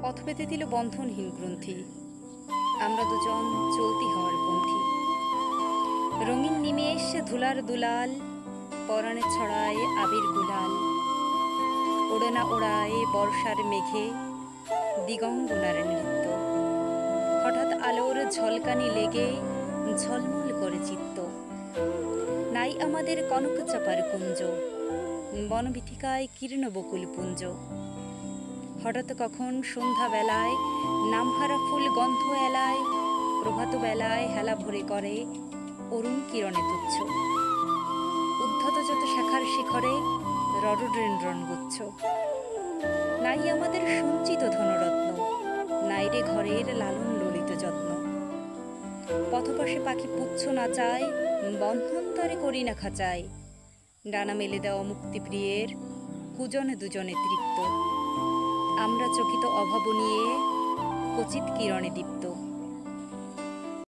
পথ পেতে দিল বন্ধনহীন গ্রন্থি, আমরা দুজন চলতি হওয়ার পন্থী। রঙিন নিমেষ ধুলার দুলাল, পরাণে ছড়ায় আবির গুলাল। ওড়ে না ওড়ায় বর্ষার মেঘে দিগঙ্গনার নৃত্য। হঠাৎ আলোর ঝলকানি লেগে ঝলমল করে চিত্ত। নাই আমাদের কনক চাপার কুঞ্জ, বনবিথিকায় কীর্ণ বকুল পুঞ্জ। হঠাৎ কখন সন্ধ্যা বেলায় নামহারা ফুল গন্ধ এলায়, প্রভাত বেলায় হেলা ভরে করে অরুণ কিরণে তুচ্ছ। উদ্ধত যত শাখার শিখরে রডোডেনড্রন গুচ্ছ। নাই আমাদের সঞ্চিত ধনরত্ন, নাই রে ঘরের লালন ললিত যত্ন। পথপাশে পাখি পুচ্ছ নাচায়, বন্ধন্তরে করি না খাঁচায়। ডানা মেলে দেওয়া মুক্তিপ্রিয়ের কুজনে দুজনে তৃপ্ত। আমরা চকিত অভাব নিয়ে কচিত কিরণে দীপ্ত।